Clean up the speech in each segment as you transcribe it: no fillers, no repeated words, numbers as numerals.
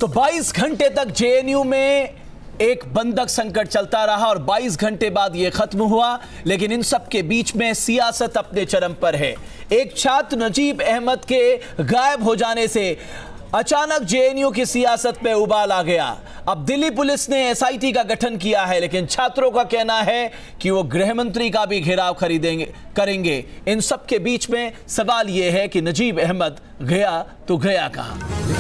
तो 22 घंटे तक जेएनयू में एक बंधक संकट चलता रहा और 22 घंटे बाद यह खत्म हुआ, लेकिन इन सब के बीच में सियासत अपने चरम पर है। एक छात्र नजीब अहमद के गायब हो जाने से अचानक जेएनयू की सियासत पे उबाल आ गया। अब दिल्ली पुलिस ने एसआईटी का गठन किया है, लेकिन छात्रों का कहना है कि वो गृह मंत्री का भी घेराव करेंगे। इन सब के बीच में सवाल यह है कि नजीब अहमद गया तो गया कहां?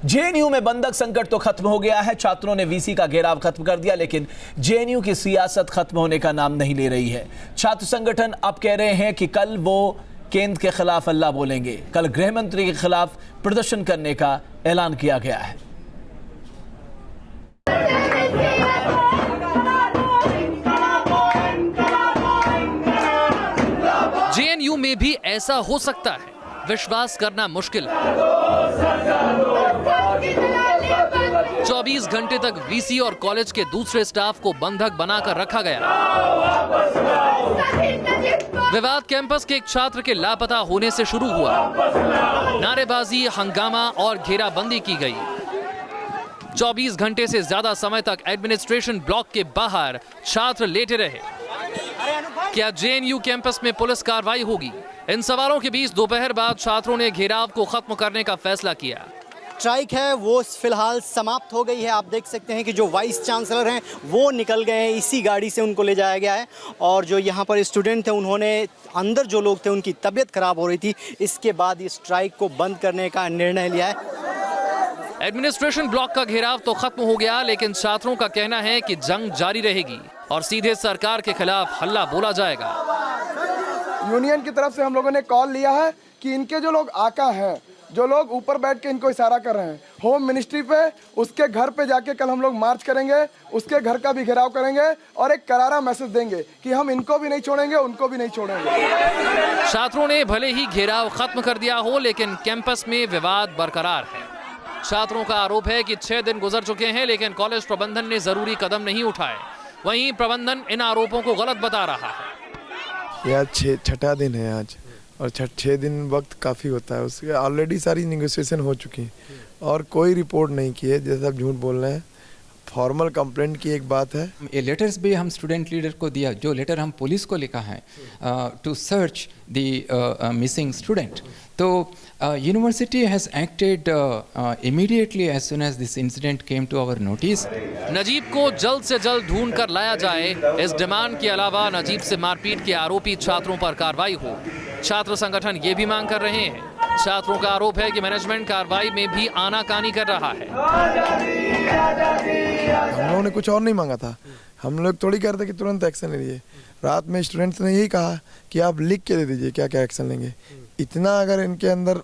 जेएनयू में बंधक संकट तो खत्म हो गया है, छात्रों ने वीसी का घेराव खत्म कर दिया, लेकिन जेएनयू की सियासत खत्म होने का नाम नहीं ले रही है। छात्र संगठन अब कह रहे हैं कि कल वो केंद्र के खिलाफ अल्लाह बोलेंगे। कल गृह मंत्री के खिलाफ प्रदर्शन करने का ऐलान किया गया है। जेएनयू में भी ऐसा हो सकता है, विश्वास करना मुश्किल है। 24 घंटे तक वीसी और कॉलेज के दूसरे स्टाफ को बंधक बनाकर रखा गया। विवाद कैंपस के एक छात्र के लापता होने से शुरू हुआ। नारेबाजी, हंगामा और घेराबंदी की गई। 24 घंटे से ज्यादा समय तक एडमिनिस्ट्रेशन ब्लॉक के बाहर छात्र लेटे रहे। क्या जेएनयू कैंपस में पुलिस कार्रवाई होगी? इन सवालों के बीच दोपहर बाद छात्रों ने घेराव को खत्म करने का फैसला किया। स्ट्राइक है वो फिलहाल समाप्त हो गई है। आप देख सकते हैं कि जो वाइस चांसलर हैं वो निकल गए हैं, इसी गाड़ी से उनको ले जाया गया है। और जो यहाँ पर स्टूडेंट थे उन्होंने, अंदर जो लोग थे उनकी तबीयत खराब हो रही थी, इसके बाद इस स्ट्राइक को बंद करने का निर्णय लिया है। एडमिनिस्ट्रेशन ब्लॉक का घेराव तो खत्म हो गया, लेकिन छात्रों का कहना है कि जंग जारी रहेगी और सीधे सरकार के खिलाफ हल्ला बोला जाएगा। यूनियन की तरफ से हम लोगों ने कॉल लिया है कि इनके जो लोग आका हैं, जो लोग ऊपर बैठ के इनको इशारा कर रहे हैं, होम मिनिस्ट्री पे, उसके घर पे जाके कल हम लोग मार्च करेंगे, उसके घर का भी घेराव करेंगे और एक करारा मैसेज देंगे कि हम इनको भी नहीं छोड़ेंगे, उनको भी नहीं छोड़ेंगे। छात्रों ने भले ही घेराव खत्म कर दिया हो, लेकिन कैंपस में विवाद बरकरार है। छात्रों का आरोप है कि 6 दिन गुजर चुके हैं, लेकिन कॉलेज प्रबंधन ने जरूरी कदम नहीं उठाए। वहीं प्रबंधन इन आरोपों को गलत बता रहा है। यार छठा दिन है आज, और 6 दिन वक्त काफ़ी होता है। उसके ऑलरेडी सारी नेगोशिएशन हो चुकी है और कोई रिपोर्ट नहीं की है, जैसा आप झूठ बोल रहे हैं। फॉर्मल कंप्लेंट की एक बात है। ये लेटर्स भी हम स्टूडेंट लीडर को दिया, जो लेटर हम पुलिस को लिखा है to search the missing student. तो university has acted immediately as soon as this incident came to our notice. Najeeb को जल्द से जल्द ढूंढ कर लाया जाए, इस डिमांड के अलावा नजीब से मारपीट के आरोपी छात्रों पर कार्रवाई हो। छात्र संगठन ये भी मांग कर रहे हैं। छात्रों का आरोप है कि मैनेजमेंट कार्रवाई में भी आनाकानी कर रहा है। हम लोगों ने कुछ और नहीं मांगा था, हम लोग थोड़ी कहते कि तुरंत एक्शन ले लीजिए। रात में स्टूडेंट्स ने यही कहा कि आप लिख के दे दीजिए क्या क्या एक्शन लेंगे। इतना अगर इनके अंदर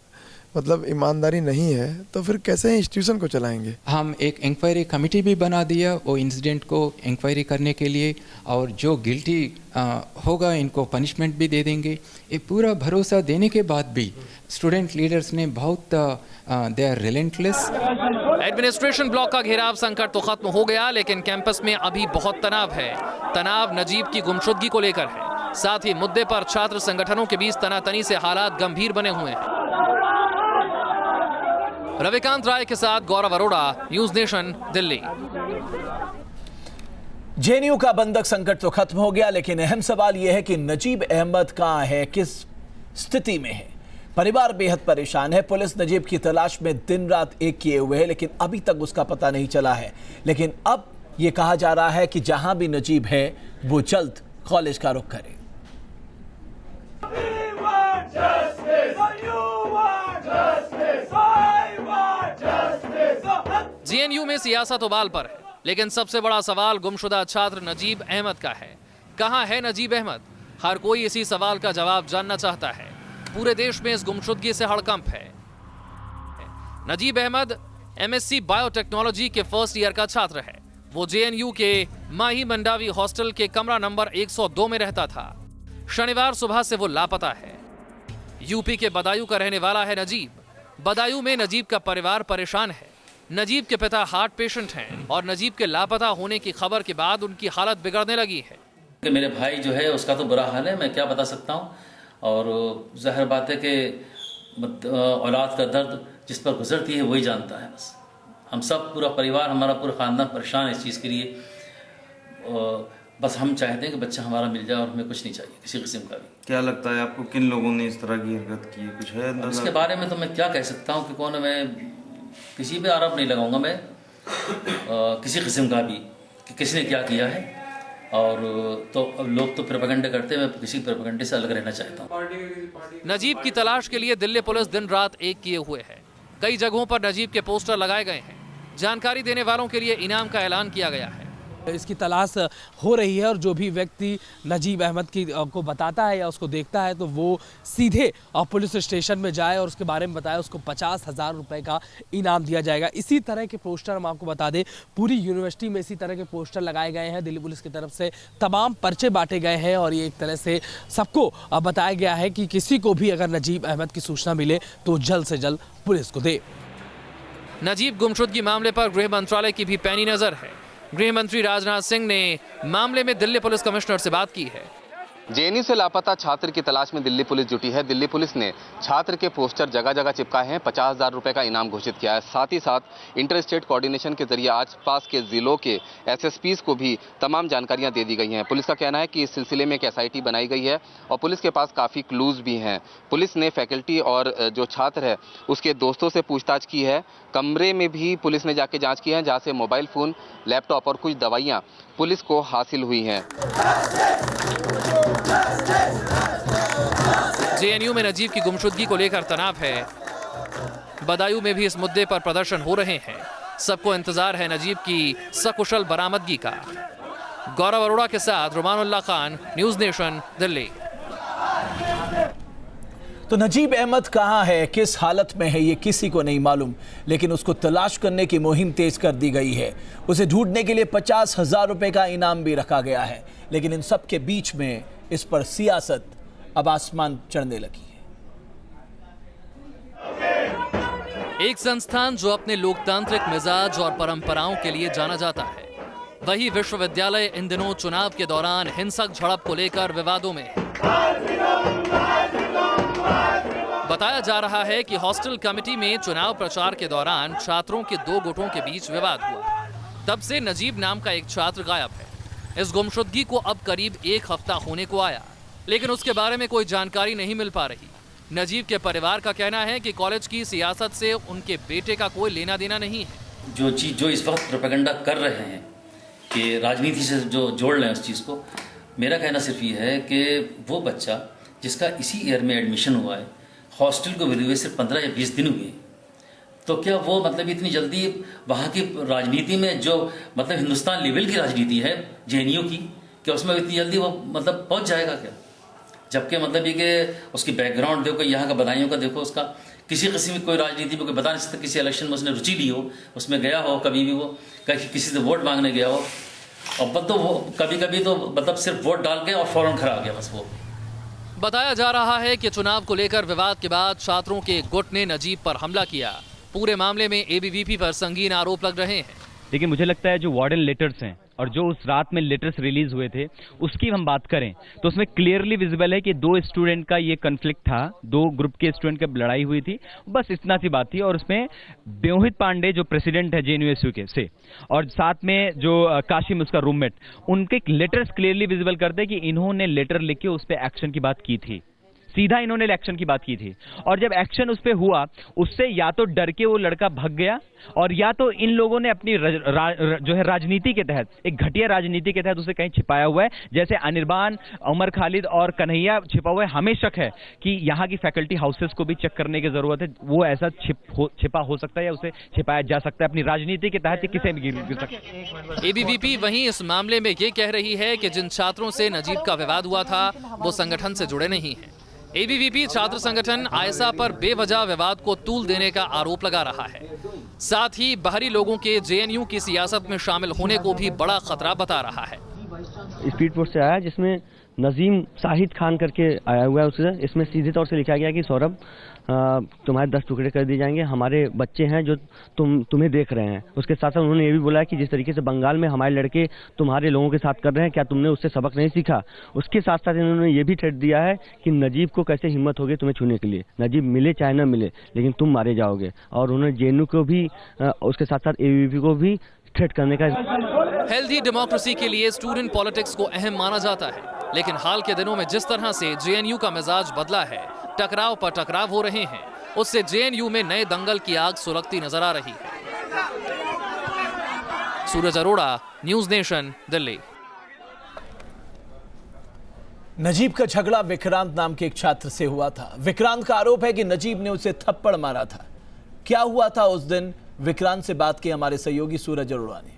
मतलब ईमानदारी नहीं है तो फिर कैसे इंस्टीट्यूशन को चलाएंगे। हम एक इंक्वायरी कमेटी भी बना दिया वो इंसिडेंट को इंक्वायरी करने के लिए, और जो गिल्टी होगा इनको पनिशमेंट भी दे देंगे। ये पूरा भरोसा देने के बाद भी स्टूडेंट लीडर्स ने बहुत they are relentless. Administration block का घेराव संकट तो खत्म हो गया, लेकिन कैंपस में अभी बहुत तनाव है। तनाव नजीब की गुमशुदगी को लेकर है। साथ ही मुद्दे पर छात्र संगठनों के बीच तनातनी से हालात गंभीर बने हुए हैं। रविकांत राय के साथ Gaurav Arora, News Nation, Delhi. JNU का बंधक संकट तो खत्म हो गया, लेकिन अहम सवाल यह है कि नजीब अहमद कहां है, किस स्थिति में है। परिवार बेहद परेशान है। पुलिस नजीब की तलाश में दिन रात एक किए हुए है, लेकिन अभी तक उसका पता नहीं चला है। लेकिन अब यह कहा जा रहा है कि जहां भी नजीब है वो जल्द कॉलेज का रुख करे। जेएनयू में सियासत उबाल पर है, लेकिन सबसे बड़ा सवाल गुमशुदा छात्र नजीब अहमद का है। कहां है नजीब अहमद? हर कोई इसी सवाल का जवाब जानना चाहता है। पूरे देश में इस गुमशुदगी से हड़कंप है। नजीब अहमद एमएससी बायोटेक्नोलॉजी के फर्स्ट ईयर का छात्र है। वो जेएनयू के माही मंडावी हॉस्टल के कमरा नंबर 102 में रहता था। शनिवार सुबह से वो लापता है। यूपी के बदायूं का रहने वाला है नजीब। बदायूं में नजीब का परिवार परेशान है। नजीब के पिता हार्ट पेशेंट हैं और नजीब के लापता होने की खबर के बाद उनकी हालत बिगड़ने लगी है। कि मेरे भाई जो है उसका तो बुरा हाल है, मैं क्या बता सकता हूँ। और ज़ाहिर बात है कि औलाद का दर्द जिस पर गुजरती है वही जानता है। बस हम सब, पूरा परिवार, हमारा पूरा ख़ानदान परेशान है इस चीज़ के लिए। बस हम चाहते हैं कि बच्चा हमारा मिल जाए और हमें कुछ नहीं चाहिए किसी किस्म का भी। क्या लगता है आपको किन लोगों ने इस तरह की हरकत की है, कुछ है अंदाजा? इसके बारे में तो मैं क्या कह सकता हूँ कि कौन है, मैं किसी पे आरोप नहीं लगाऊंगा मैं किसी किस्म का भी कि किसने क्या किया है। और तो अब लोग तो प्रोपेगेंडा करते हैं, मैं किसी प्रोपेगेंडे से अलग रहना चाहता हूँ। नजीब की तलाश के लिए दिल्ली पुलिस दिन रात एक किए हुए है। कई जगहों पर नजीब के पोस्टर लगाए गए हैं। जानकारी देने वालों के लिए इनाम का ऐलान किया गया है। इसकी तलाश हो रही है और जो भी व्यक्ति नजीब अहमद को बताता है या उसको देखता है तो वो सीधे पुलिस स्टेशन में जाए और उसके बारे में बताए, उसको 50,000 रुपए का इनाम दिया जाएगा। इसी तरह के पोस्टर हम आपको बता दें, पूरी यूनिवर्सिटी में इसी तरह के पोस्टर लगाए गए हैं। दिल्ली पुलिस की तरफ से तमाम पर्चे बांटे गए हैं और ये एक तरह से सबको बताया गया है कि किसी को भी अगर नजीब अहमद की सूचना मिले तो जल्द से जल्द पुलिस को दे। नजीब गुमशुदगी मामले पर गृह मंत्रालय की भी पैनी नजर है। गृह मंत्री राजनाथ सिंह ने मामले में दिल्ली पुलिस कमिश्नर से बात की है। जेएनयू से लापता छात्र की तलाश में दिल्ली पुलिस जुटी है। दिल्ली पुलिस ने छात्र के पोस्टर जगह जगह चिपकाए हैं, 50,000 रुपए का इनाम घोषित किया है। साथ ही साथ इंटर स्टेट कोऑर्डिनेशन के जरिए आसपास के जिलों के एसएसपीज को भी तमाम जानकारियां दे दी गई हैं। पुलिस का कहना है कि इस सिलसिले में एक एसआईटी बनाई गई है और पुलिस के पास काफ़ी क्लूज भी हैं। पुलिस ने फैकल्टी और जो छात्र है उसके दोस्तों से पूछताछ की है। कमरे में भी पुलिस ने जाके जाँच की है, जहाँ से मोबाइल फ़ोन, लैपटॉप और कुछ दवाइयाँ पुलिस को हासिल हुई हैं। जेएनयू में नजीब की गुमशुदगी को लेकर तनाव है। बदायूं में भी इस मुद्दे पर प्रदर्शन हो रहे हैं। सबको इंतजार है नजीब की सकुशल बरामदगी का। गौरव अरोड़ा के साथ रुमानुल्लाह खान, न्यूज़ नेशन, दिल्ली। तो नजीब अहमद कहाँ है, किस हालत में है, ये किसी को नहीं मालूम, लेकिन उसको तलाश करने की मुहिम तेज कर दी गई है। उसे ढूंढने के लिए 50,000 रुपए का इनाम भी रखा गया है। लेकिन इन सब के बीच में इस पर सियासत अब आसमान चढ़ने लगी है। एक संस्थान जो अपने लोकतांत्रिक मिजाज और परंपराओं के लिए जाना जाता है, वही विश्वविद्यालय इन दिनों चुनाव के दौरान हिंसक झड़प को लेकर विवादों में है। बताया जा रहा है कि हॉस्टल कमेटी में चुनाव प्रचार के दौरान छात्रों के दो गुटों के बीच विवाद हुआ। तब से नजीब नाम का एक छात्र गायब है। इस गुमशुदगी को अब करीब एक हफ्ता होने को आया, लेकिन उसके बारे में कोई जानकारी नहीं मिल पा रही। नजीब के परिवार का कहना है कि कॉलेज की सियासत से उनके बेटे का कोई लेना देना नहीं है। जो चीज़ जो इस वक्त प्रोपेगेंडा कर रहे हैं कि राजनीति से जो जोड़ लें उस चीज़ को, मेरा कहना सिर्फ ये है कि वो बच्चा जिसका इसी ईयर में एडमिशन हुआ है, हॉस्टल को मिले हुए सिर्फ 15 या 20 दिन हुए, तो क्या वो मतलब इतनी जल्दी वहाँ की राजनीति में जो मतलब हिंदुस्तान लेवल की राजनीति है जेएनयू की, क्या उसमें इतनी जल्दी वो मतलब पहुँच जाएगा क्या? जबकि मतलब ये कि उसकी बैकग्राउंड देखो, यहाँ का बधाइयों का देखो, उसका किसी किस्म की कोई राजनीति में कोई बता नहीं सकता। किसी इलेक्शन में उसने रुचि ली हो, उसमें गया हो, कभी भी वो किसी से वोट मांगने गया हो, और तो वो कभी कभी तो मतलब सिर्फ वोट डाल के और फौरन खड़ा हो गया बस वो। बताया जा रहा है कि चुनाव को लेकर विवाद के बाद छात्रों के एक गुट ने नजीब पर हमला किया। पूरे मामले में एबीवीपी पर संगीन आरोप लग रहे हैं। लेकिन मुझे लगता है जो वार्डन लेटर्स हैं और जो उस रात में लेटर्स रिलीज हुए थे उसकी हम बात करें तो उसमें क्लियरली विजिबल है कि दो स्टूडेंट का ये कन्फ्लिक्ट था, दो ग्रुप के स्टूडेंट की लड़ाई हुई थी, बस इतना सी बात थी। और उसमें ब्योहित पांडे जो प्रेसिडेंट है जेएनयूएसयू के से, और साथ में जो काशिम उसका रूममेट, उनके लेटर्स क्लियरली विजिबल करते हैं कि इन्होंने लेटर लिख के उस पर एक्शन की बात की थी, सीधा इन्होंने एक्शन की बात की थी। और जब एक्शन उस पे हुआ, उससे या तो डर के वो लड़का भाग गया और या तो इन लोगों ने अपनी जो है राजनीति के तहत, एक घटिया राजनीति के तहत उसे कहीं छिपाया हुआ है। जैसे अनिर्बान, उमर खालिद और कन्हैया छिपा हुआ है। हमें शक है कि यहाँ की फैकल्टी हाउसेस को भी चेक करने की जरूरत है। वो ऐसा छिपा हो सकता है या उसे छिपाया जा सकता है अपनी राजनीति के तहत, किसे भी गिर सकता है। एबीवीपी वहीं इस मामले में ये कह रही है कि जिन छात्रों से नजीब का विवाद हुआ था वो संगठन से जुड़े नहीं हैं। एबीवीपी छात्र संगठन आयसा पर बेवजह विवाद को तूल देने का आरोप लगा रहा है। साथ ही बाहरी लोगों के जेएनयू की सियासत में शामिल होने को भी बड़ा खतरा बता रहा है। स्पीड पोस्ट से आया जिसमें नजीम शाहिद खान करके आया हुआ है उससे। इसमें सीधे तौर से लिखा गया कि सौरभ तुम्हारे 10 टुकड़े कर दिए जाएंगे, हमारे बच्चे हैं जो तुम्हें देख रहे हैं। उसके साथ साथ उन्होंने ये भी बोला कि जिस तरीके से बंगाल में हमारे लड़के तुम्हारे लोगों के साथ कर रहे हैं, क्या तुमने उससे सबक नहीं सीखा। उसके साथ साथ इन्होंने ये भी थ्रेट दिया है कि नजीब को कैसे हिम्मत होगी तुम्हें छूने के लिए, नजीब मिले चाहे न मिले लेकिन तुम मारे जाओगे। और उन्होंने जेएनयू को भी उसके साथ साथ एबीवीपी को भी थ्रेट करने का। हेल्दी डेमोक्रेसी के लिए स्टूडेंट पॉलिटिक्स को अहम माना जाता है, लेकिन हाल के दिनों में जिस तरह से जेएनयू का मिजाज बदला है, टकराव पर टकराव हो रहे हैं, उससे जेएनयू में नए दंगल की आग सुलगती नजर आ रही है। सूरज अरोड़ा, न्यूज नेशन, दिल्ली। नजीब का झगड़ा विक्रांत नाम के एक छात्र से हुआ था। विक्रांत का आरोप है कि नजीब ने उसे थप्पड़ मारा था। क्या हुआ था उस दिन, विक्रांत से बात की हमारे सहयोगी सूरज अरोड़ा ने।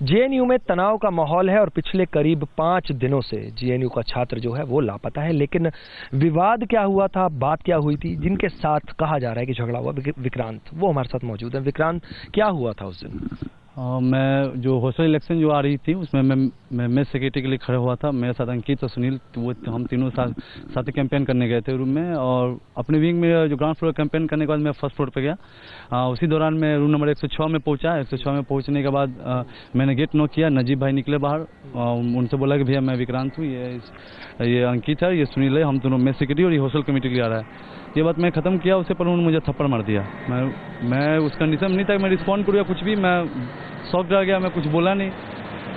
जेएनयू में तनाव का माहौल है और पिछले करीब 5 दिनों से जेएनयू का छात्र जो है वो लापता है। लेकिन विवाद क्या हुआ था, बात क्या हुई थी, जिनके साथ कहा जा रहा है कि झगड़ा हुआ, विक्रांत वो हमारे साथ मौजूद है। विक्रांत, क्या हुआ था उस दिन? मैं जो हॉस्टल इलेक्शन जो आ रही थी उसमें मैं मेस सेक्रेटरी के लिए खड़ा हुआ था। मेरे साथ अंकित और सुनील, तो वो हम तीनों साथ कैंपेन करने गए थे रूम में। और अपने विंग में जो ग्राउंड फ्लोर कैंपेन करने के बाद मैं फर्स्ट फ्लोर पे गया। उसी दौरान मैं रूम नंबर 106 में पहुंचा। 106 में पहुंचने के बाद मैंने गेट नॉक किया। नजीब भाई निकले बाहर, उनसे बोला कि भैया मैं विक्रांत हूँ, ये अंकित है, ये सुनील है, हम दोनों मेस सेक्रेटरी और ये हॉस्टल कमेटी के लिए आ रहा है। ये बात मैं खत्म किया, उससे पर उन्होंने मुझे थप्पड़ मार दिया। मैं उस कंडीशन में नहीं था कि मैं रिस्पॉन्ड करूँ या कुछ भी। मैं शॉक रह गया, मैं कुछ बोला नहीं।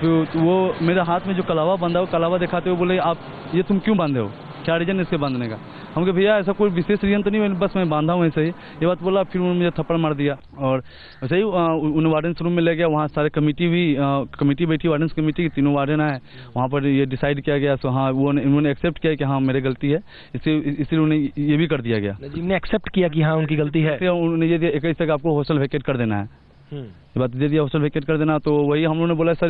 तो वो मेरे हाथ में जो कलावा बंधा, वो कलावा दिखाते हुए बोले, आप ये तुम क्यों बांधे हो, क्या रीजन इसके बांधने का। हम कहे भैया ऐसा कोई विशेष रीजन तो नहीं, बस मैं बांधा हूँ ऐसे ही। ये बात बोला, फिर उन्होंने मुझे थप्पड़ मार दिया। और वैसे ही उन वार्डन्स रूम में ले गया। वहाँ सारे कमेटी बैठी, वार्डन्स कमेटी, तीनों वार्डन आए। वहाँ पर ये डिसाइड किया गया, सो हाँ उन्होंने एक्सेप्ट किया कि हाँ मेरी गलती है, इसलिए उन्हें ये भी कर दिया गया। नजीब ने एक्सेप्ट किया कि हाँ उनकी गलती है। उन्होंने ये 21 तक आपको हॉस्टल वेकेट कर देना है, ये बात दे दिया, हॉस्टल वेकेट कर देना। तो वही हम लोगों ने बोला सर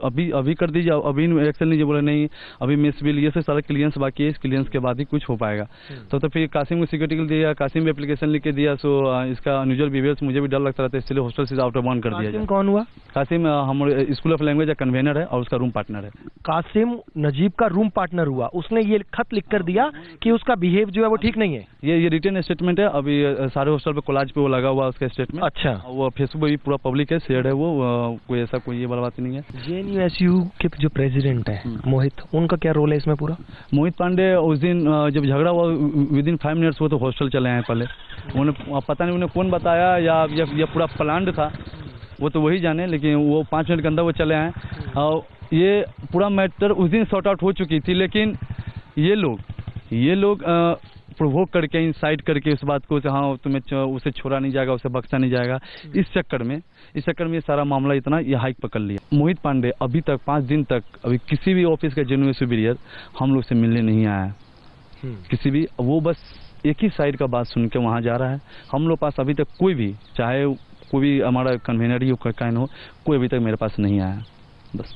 अभी कर दीजिए, अभी एक्शन लीजिए। बोला नहीं, अभी मिस बिल ये से सारा क्लियरेंस बाकी है, इस क्लियरेंस के बाद ही कुछ हो पाएगा। तो फिर कासिम को सिक्योरिटी के लिए दिया, कासिम भी एप्लीकेशन लिख के दिया। सो इसका अनयूजुअल बिहेवियर मुझे भी डर लगता रहता है, इसलिए हॉस्टल से आउट ऑफ बाउंड कर दिया। कौन हुआ? कासिम हमारे स्कूल ऑफ लैंग्वेज का कन्वेनर है और उसका रूम पार्टनर है। कासिम नजीब का रूम पार्टनर हुआ, उसने ये खत लिख कर दिया कि उसका बिहेव जो है वो ठीक नहीं है। ये रिटन स्टेटमेंट है, अभी सारे हॉस्टल पे कोलाज पे वो लगा हुआ उसका स्टेटमेंट। अच्छा, वो फेसबुक पे भी पूरा पब्लिक है, शेयर है वो, कोई ऐसा कोई ये वाला बात नहीं है। जेएनयू के जो प्रेसिडेंट है मोहित, उनका क्या रोल है इसमें पूरा? मोहित पांडे उस दिन जब झगड़ा हुआ विद इन 5 मिनट्स वो तो हॉस्टल चले आए। पहले उन्हें पता नहीं उन्हें कौन बताया या पूरा प्लान्ड था, वो तो वही जाने, लेकिन वो 5 मिनट के अंदर वो चले आए। और ये पूरा मैटर उस दिन सॉर्ट आउट हो चुकी थी, लेकिन ये लोग प्रोवोक करके, इंसाइट करके उस बात को, हाँ तुम्हें उसे छोड़ा नहीं जाएगा, उसे बख्शा नहीं जाएगा, इस चक्कर में सारा मामला इतना ये हाइक पकड़ लिया। मोहित पांडे अभी तक 5 दिन तक अभी किसी भी ऑफिस का जेन्युइन सुपीरियर हम लोग से मिलने नहीं आया किसी भी। वो बस एक ही साइड का बात सुन के वहाँ जा रहा है। हम लोग पास अभी तक कोई भी, चाहे कोई भी हमारा कन्वेनर ही हो, काइन हो, कोई अभी तक मेरे पास नहीं आया। बस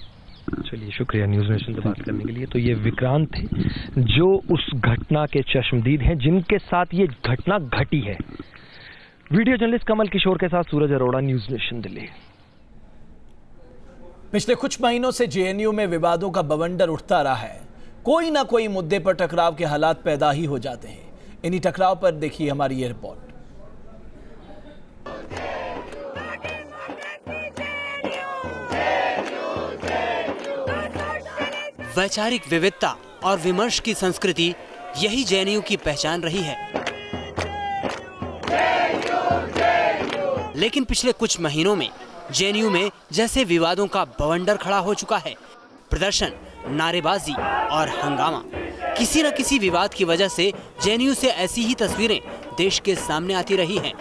चलिए, शुक्रिया न्यूज़ नेशन से बात करने के लिए। तो ये विक्रांत थे जो उस घटना के चश्मदीद हैं, जिनके साथ ये घटना घटी है। वीडियो जर्नलिस्ट कमल किशोर के साथ सूरज अरोड़ा, न्यूज़ नेशन दिल्ली। पिछले कुछ महीनों से जेएनयू में विवादों का बवंडर उठता रहा है। कोई ना कोई मुद्दे पर टकराव के हालात पैदा ही हो जाते हैं। इन्हीं टकराव पर देखिए हमारी ये रिपोर्ट। वैचारिक विविधता और विमर्श की संस्कृति, यही जेएनयू की पहचान रही है। लेकिन पिछले कुछ महीनों में जेएनयू में जैसे विवादों का बवंडर खड़ा हो चुका है। प्रदर्शन, नारेबाजी और हंगामा, किसी न किसी विवाद की वजह से जेएनयू से ऐसी ही तस्वीरें देश के सामने आती रही हैं।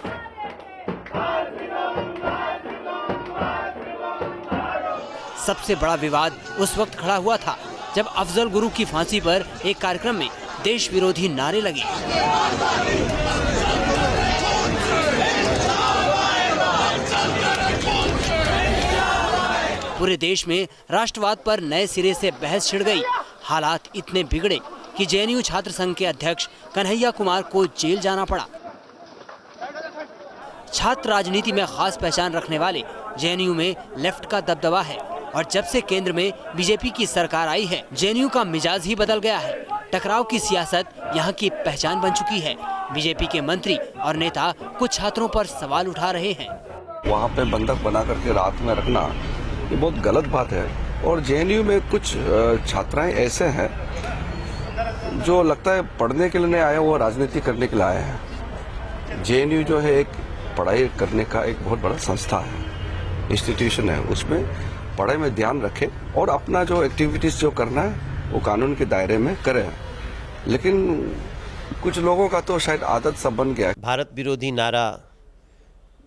सबसे बड़ा विवाद उस वक्त खड़ा हुआ था जब अफजल गुरु की फांसी पर एक कार्यक्रम में देश विरोधी नारे लगे। पूरे देश में राष्ट्रवाद पर नए सिरे से बहस छिड़ गई। हालात इतने बिगड़े कि जेएनयू छात्र संघ के अध्यक्ष कन्हैया कुमार को जेल जाना पड़ा। छात्र राजनीति में खास पहचान रखने वाले जेएनयू में लेफ्ट का दबदबा है और जब से केंद्र में बीजेपी की सरकार आई है, जेएनयू का मिजाज ही बदल गया है। टकराव की सियासत यहाँ की पहचान बन चुकी है। बीजेपी के मंत्री और नेता कुछ छात्रों पर सवाल उठा रहे हैं। वहाँ पे बंधक बना करके रात में रखना ये बहुत गलत बात है। और जेएनयू में कुछ छात्राएं ऐसे हैं जो लगता है पढ़ने के लिए नहीं आए, वो राजनीति करने के लिए आए हैं। जेएनयू जो है एक पढ़ाई करने का एक बहुत बड़ा संस्था है, इंस्टीट्यूशन है। उसमें पढ़ाई में ध्यान रखें और अपना जो एक्टिविटीज जो करना है वो कानून के दायरे में करें। लेकिन कुछ लोगों का तो शायद आदत सा बन गया। भारत विरोधी नारा,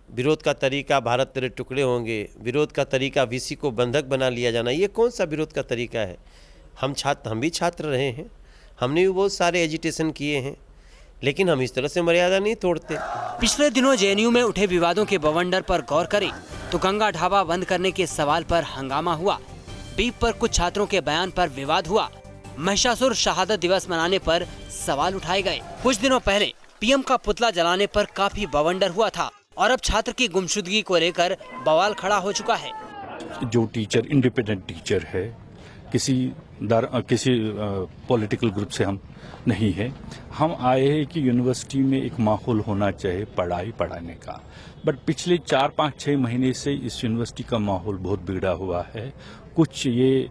विरोध का तरीका भारत तेरे टुकड़े होंगे, विरोध का तरीका वीसी को बंधक बना लिया जाना, ये कौन सा विरोध का तरीका है? हम भी छात्र रहे हैं, हमने भी बहुत सारे एजिटेशन किए हैं, लेकिन हम इस तरह से मर्यादा नहीं तोड़ते। पिछले दिनों जेएनयू में उठे विवादों के बवंडर पर गौर करें तो गंगा ढाबा बंद करने के सवाल पर हंगामा हुआ। बीफ पर कुछ छात्रों के बयान पर विवाद हुआ। महिषासुर शहादत दिवस मनाने पर सवाल उठाए गए। कुछ दिनों पहले पीएम का पुतला जलाने पर काफी बवंडर हुआ था और अब छात्र की गुमशुदगी को लेकर बवाल खड़ा हो चुका है। जो टीचर इंडिपेंडेंट टीचर है, किसी पॉलिटिकल ग्रुप से हम नहीं है। हम आए हैं कि यूनिवर्सिटी में एक माहौल होना चाहिए पढ़ाने का, बट पिछले 4-5-6 महीने से इस यूनिवर्सिटी का माहौल बहुत बिगड़ा हुआ है। कुछ ये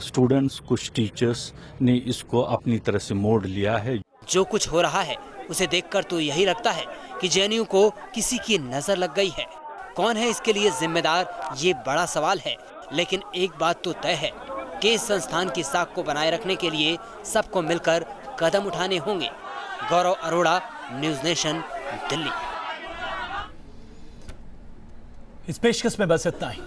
स्टूडेंट्स, कुछ टीचर्स ने इसको अपनी तरह से मोड़ लिया है। जो कुछ हो रहा है उसे देखकर तो यही लगता है कि जेएनयू को किसी की नजर लग गई है। कौन है इसके लिए जिम्मेदार, ये बड़ा सवाल है। लेकिन एक बात तो तय है कि इस संस्थान की साख को बनाए रखने के लिए सबको मिलकर कदम उठाने होंगे। गौरव अरोड़ा, न्यूज़ नेशन, दिल्ली। इस पेशकश में बस इतना ही।